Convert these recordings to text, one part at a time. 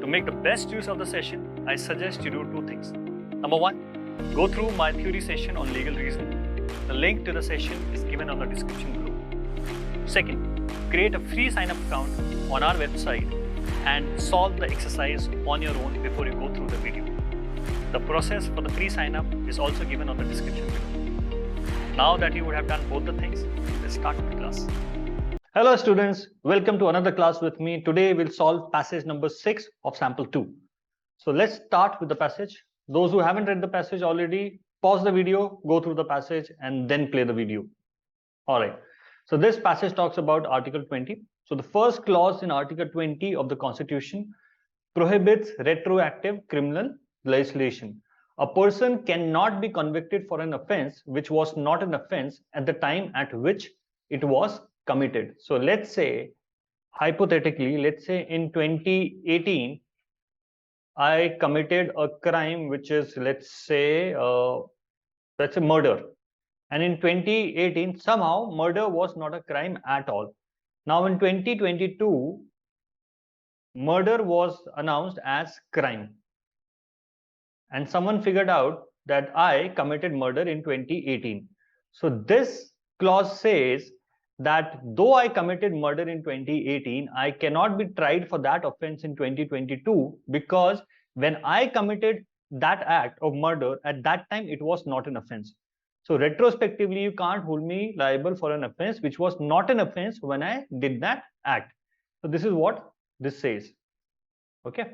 To make the best use of the session, I suggest you do two things. Number one, go through my theory session on legal reasoning. The link to the session is given on the description below. Second, create a free sign-up account on our website and solve the exercise on your own before you go through the video. The process for the free sign-up is also given on the description below. Now that you would have done both the things, let's start with the class. Hello students, welcome to another class with me. Today we'll solve passage number 6 of sample 2. So let's start with the passage. Those who haven't read the passage already, pause the video, go through the passage and then play the video. Alright, so this passage talks about Article 20. So the first clause in Article 20 of the Constitution prohibits retroactive criminal legislation. A person cannot be convicted for an offense which was not an offense at the time at which it was committed. So let's say, hypothetically, let's say in 2018, I committed a crime which is, let's say murder. And in 2018, somehow murder was not a crime at all. Now in 2022, murder was announced as crime. And someone figured out that I committed murder in 2018. So this clause says that though I committed murder in 2018, I cannot be tried for that offense in 2022 because when I committed that act of murder, at that time it was not an offense. So retrospectively, you can't hold me liable for an offense which was not an offense when I did that act. So this is what this says. Okay.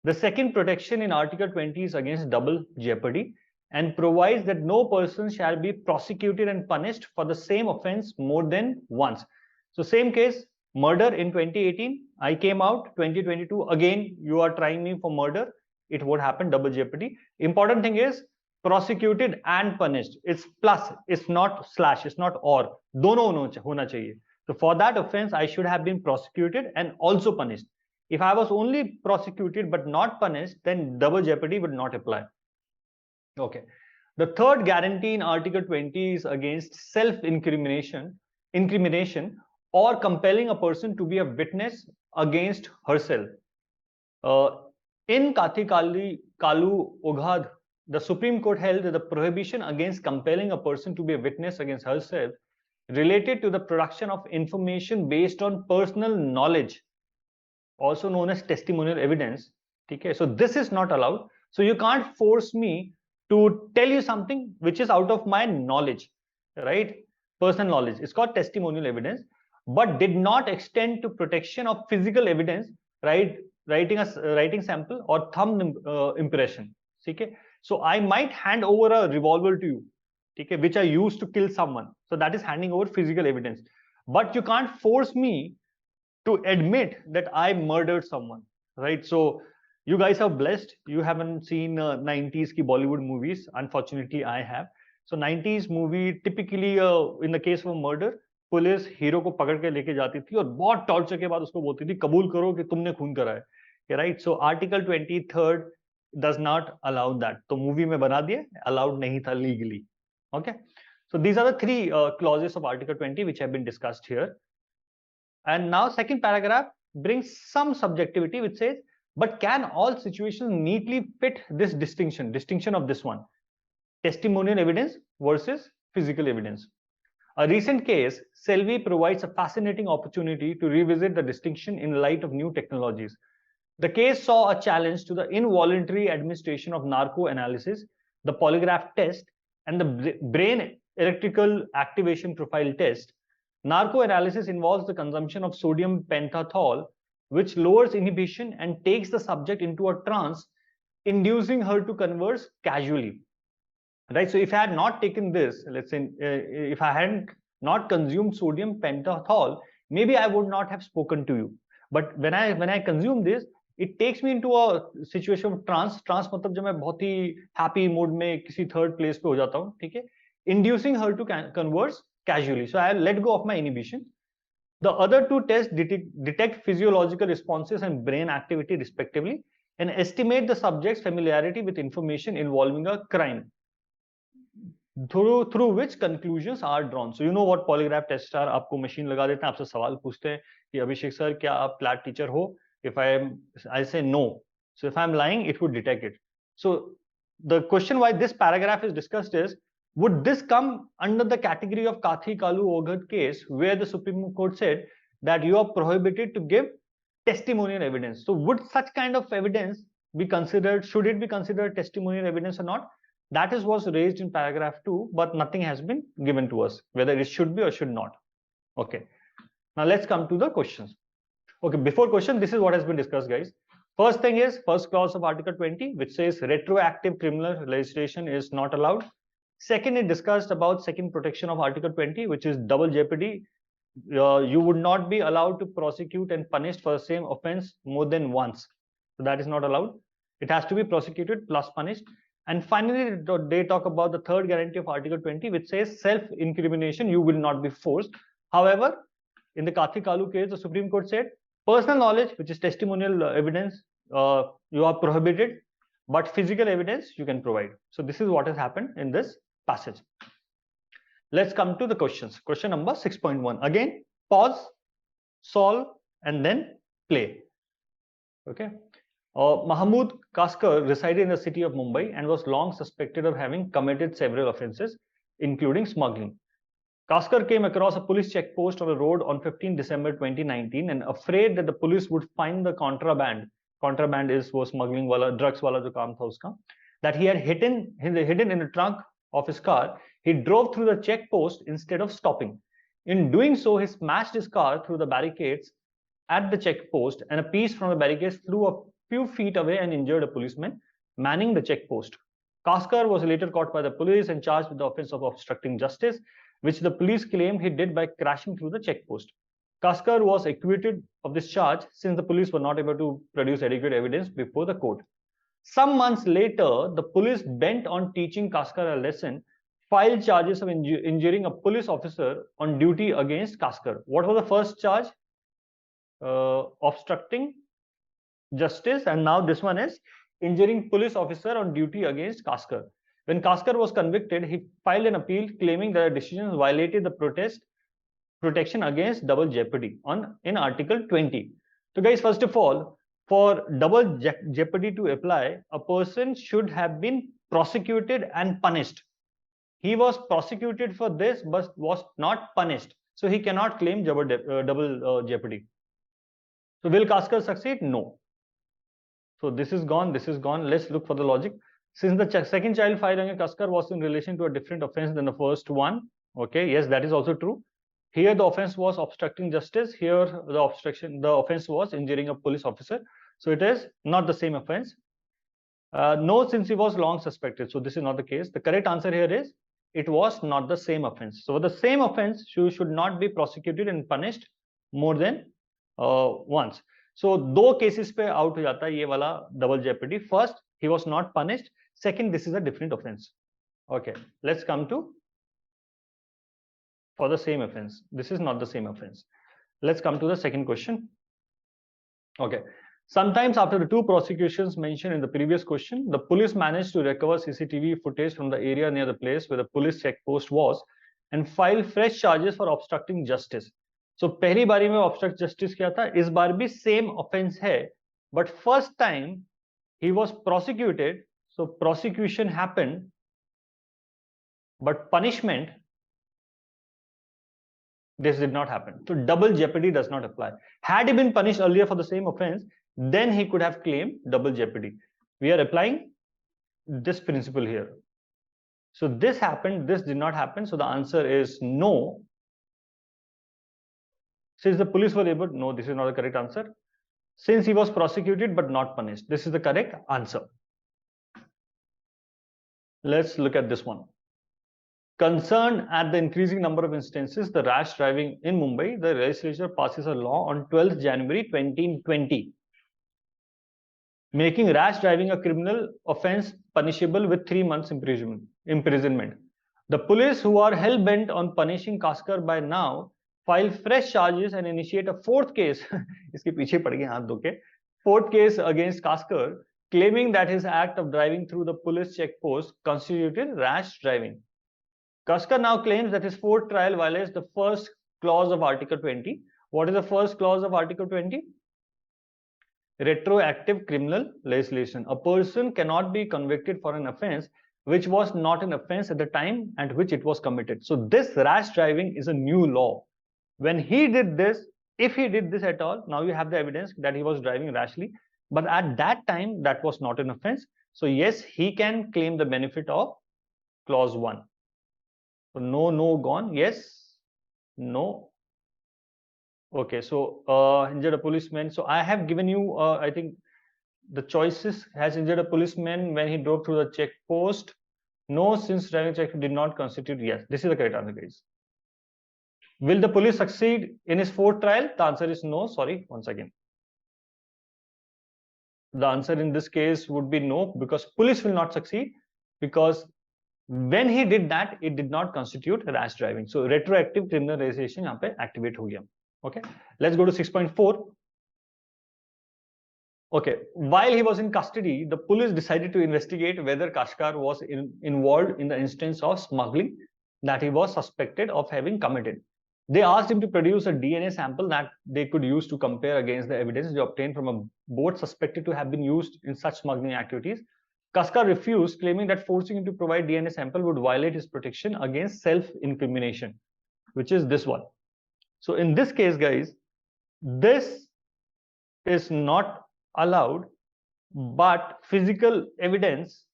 The second protection in Article 20 is against double jeopardy and provides that no person shall be prosecuted and punished for the same offense more than once. So same case, murder in 2018, I came out, 2022, again, you are trying me for murder, it would happen, double jeopardy. Important thing is prosecuted and punished. It's plus, it's not slash, it's not or. Dono hona chahiye. So for that offense, I should have been prosecuted and also punished. If I was only prosecuted but not punished, then double jeopardy would not apply. Okay. The third guarantee in Article 20 is against self-incrimination or compelling a person to be a witness against herself. In Kathi Kalu Oghad, the Supreme Court held that the prohibition against compelling a person to be a witness against herself related to the production of information based on personal knowledge, also known as testimonial evidence. Okay, so this is not allowed. So you can't force me to tell you something which is out of my knowledge, right? Personal knowledge. It's called testimonial evidence, but did not extend to protection of physical evidence, right? Writing sample or thumb impression. Okay, so I might hand over a revolver to you, okay, which I used to kill someone. So that is handing over physical evidence, but you can't force me to admit that I murdered someone, right? So you guys are blessed. You haven't seen 90s ki Bollywood movies. Unfortunately, I have. So 90s movie typically in the case of murder, police hero को पकड़ के लेके जाती थी और बहुत torture के बाद उसको बोलती थी कबूल करो कि तुमने खून करा है, right? So article 23 does not allow that. तो मूवी में बना दिए, allowed नहीं था legally. Okay. So these are the three clauses of Article 20 which have been discussed here. And now second paragraph brings some subjectivity which says, but can all situations neatly fit this distinction of this one? Testimonial evidence versus physical evidence. A recent case, Selvi, provides a fascinating opportunity to revisit the distinction in light of new technologies. The case saw a challenge to the involuntary administration of narco analysis, the polygraph test, and the brain electrical activation profile test. Narco analysis involves the consumption of sodium pentothal, which lowers inhibition and takes the subject into a trance, inducing her to converse casually. Right? So if I had not taken this, let's say, if I hadn't not consumed sodium pentothal, maybe I would not have spoken to you. But when I consume this, it takes me into a situation of trance. Trance मतलब जब मैं बहुत ही happy mood में किसी third place पे हो जाता हूँ, ठीक है? Inducing her to converse casually. So I let go of my inhibition. The other two tests detect physiological responses and brain activity respectively and estimate the subject's familiarity with information involving a crime. Through which conclusions are drawn. So you know what polygraph tests are. आपको machine लगा देते हैं, आपसे सवाल पूछते हैं कि अभिषेक sir क्या आप CLAT टीचर हो? If I say no. So if I'm lying, it would detect it. So the question why this paragraph is discussed is, would this come under the category of Kathi Kalu Oghad case, where the Supreme Court said that you are prohibited to give testimonial evidence? So would such kind of evidence be considered, should it be considered testimonial evidence or not? That is was raised in paragraph 2, but nothing has been given to us, whether it should be or should not. Okay. Now let's come to the questions. Okay, before question, this is what has been discussed, guys. First thing is first clause of Article 20, which says retroactive criminal legislation is not allowed. Second, it discussed about second protection of Article 20, which is double jeopardy. You would not be allowed to prosecute and punish for the same offense more than once. So that is not allowed. It has to be prosecuted plus punished. And finally, they talk about the third guarantee of Article 20, which says self-incrimination, you will not be forced. However, in the Kathi Kalu case, the Supreme Court said personal knowledge, which is testimonial evidence, you are prohibited, but physical evidence you can provide. So this is what has happened in this passage. Let's come to the questions. Question number 6.1. Again, pause, solve, and then play. Okay. Mahmood Kaskar resided in the city of Mumbai and was long suspected of having committed several offences, including smuggling. Kaskar came across a police checkpost on a road on 15 December 2019 and afraid that the police would find the contraband is वो smuggling वाला drugs वाला जो काम था उसका, that he had hidden in the trunk of his car. He drove through the checkpost instead of stopping. In doing so, he smashed his car through the barricades at the checkpost, and a piece from the barricades flew a few feet away and injured a policeman manning the checkpost. Kaskar was later caught by the police and charged with the offence of obstructing justice, which the police claim he did by crashing through the checkpost. Kaskar was acquitted of this charge since the police were not able to produce adequate evidence before the court. Some months later, the police, bent on teaching Kaskar a lesson, filed charges of injuring a police officer on duty against Kaskar. What was the first charge? Obstructing justice, and now this one is injuring police officer on duty against Kaskar. When Kaskar was convicted, he filed an appeal claiming that the decision violated the protection against double jeopardy in Article 20. So guys, first of all, for double jeopardy to apply, a person should have been prosecuted and punished. He was prosecuted for this but was not punished, so he cannot claim double jeopardy. So will Kaskar succeed? No. So this is gone, this is gone. Let's look for the logic. Since the second child filed against Kaskar was in relation to a different offense than the first one, okay, yes, that is also true. Here the offense was obstructing justice. Here the offense was injuring a police officer. So it is not the same offense. No, since he was long suspected. So this is not the case. The correct answer here is it was not the same offense. So the same offense should not be prosecuted and punished more than once. So दो cases पे out हो जाता है ये वाला double jeopardy. First, he was not punished. Second, this is a different offense. Okay, let's come to for the same offense. This is not the same offense. Let's come to the second question. Okay. Sometimes after the two prosecutions mentioned in the previous question, the police managed to recover CCTV footage from the area near the place where the police checkpost was and file fresh charges for obstructing justice. So पहली बारी में obstruct justice किया था, इस बार भी same offense है, but first time he was prosecuted, so prosecution happened, but punishment, this did not happen. So double jeopardy does not apply. Had he been punished earlier for the same offense, then he could have claimed double jeopardy. We are applying this principle here. So this happened, this did not happen. So the answer is no. Since the police were able, no, this is not the correct answer. Since he was prosecuted but not punished, this is the correct answer. Let's look at this one. Concerned at the increasing number of instances the rash driving in Mumbai, the legislature passes a law on 12th January 2020, making rash driving a criminal offence punishable with 3 months imprisonment. The police, who are hell-bent on punishing Kaskar by now, file fresh charges and initiate a fourth case इसके पीछे पड़ गए हाथ धो के, fourth case against Kaskar, claiming that his act of driving through the police checkpost constituted rash driving. Kaskar now claims that his fourth trial violates the first clause of Article 20. What is the first clause of Article 20? retroactive criminal legislation. A person cannot be convicted for an offense which was not an offense at the time at which it was committed. So this rash driving is a new law. When he did this, if he did this at all, now you have the evidence that he was driving rashly, but at that time that was not an offense. So yes, he can claim the benefit of clause 1. So no gone, yes, no. Okay, so injured a policeman. So I have given you, I think the choices. Has injured a policeman when he drove through the check post. No, since driving check did not constitute. Yes, this is the correct answer, guys. Will the police succeed in his fourth trial? The answer is no. Sorry, once again. The answer in this case would be no, because police will not succeed, because when he did that, it did not constitute rash driving. So retroactive criminalization यहाँ पे activate हो गया. Okay, let's go to 6.4. Okay, while he was in custody, the police decided to investigate whether Kashkar was involved in the instance of smuggling that he was suspected of having committed. They asked him to produce a DNA sample that they could use to compare against the evidence they obtained from a boat suspected to have been used in such smuggling activities. Kashkar refused, claiming that forcing him to provide DNA sample would violate his protection against self-incrimination, which is this one. So in this case, guys, this is not allowed, but physical evidence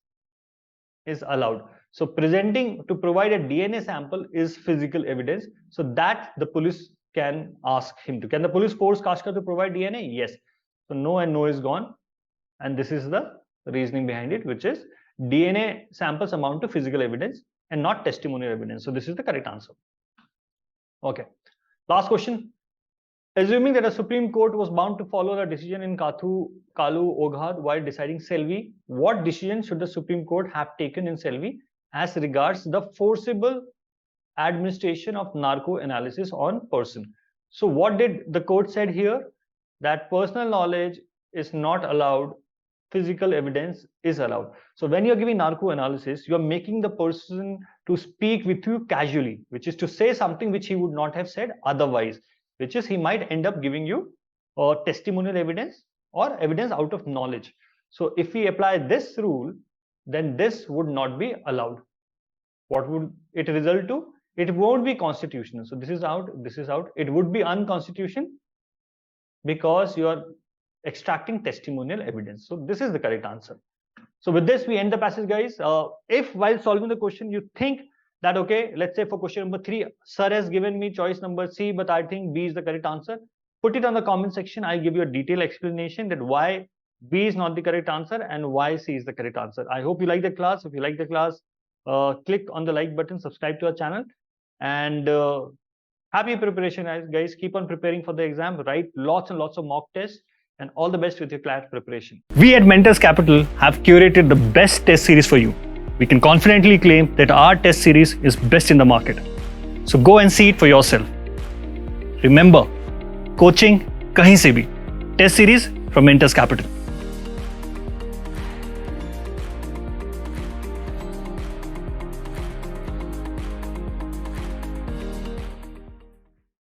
is allowed. So presenting to provide a DNA sample is physical evidence. So that the police can ask him to. Can the police force Kashkar to provide DNA? Yes. So no and no is gone. And this is the reasoning behind it, which is DNA samples amount to physical evidence and not testimonial evidence. So this is the correct answer. Okay. Last question. Assuming that a Supreme Court was bound to follow the decision in Kalu Oghad while deciding Selvi, what decision should the Supreme Court have taken in Selvi as regards the forcible administration of narco analysis on person? So what did the court said here? That personal knowledge is not allowed, physical evidence is allowed. So when you're giving narco analysis, you're making the person to speak with you casually, which is to say something which he would not have said otherwise, which is he might end up giving you testimonial evidence or evidence out of knowledge. So if we apply this rule, then this would not be allowed. What would it result to? It won't be constitutional. So this is out, this is out. It would be unconstitutional because you are extracting testimonial evidence. So this is the correct answer. So with this, we end the passage, guys. If while solving the question, you think that, okay, let's say for question number 3, sir has given me choice number C, but I think B is the correct answer, put it on the comment section. I'll give you a detailed explanation that why B is not the correct answer and why C is the correct answer. I hope you like the class. If you like the class, click on the like button, subscribe to our channel, and happy preparation, guys. Keep on preparing for the exam. Write lots and lots of mock tests, and all the best with your CLAT preparation. We at Mentors Capital have curated the best test series for you. We can confidently claim that our test series is best in the market. So go and see it for yourself. Remember, coaching kahin se bhi. Test series from Mentors Capital.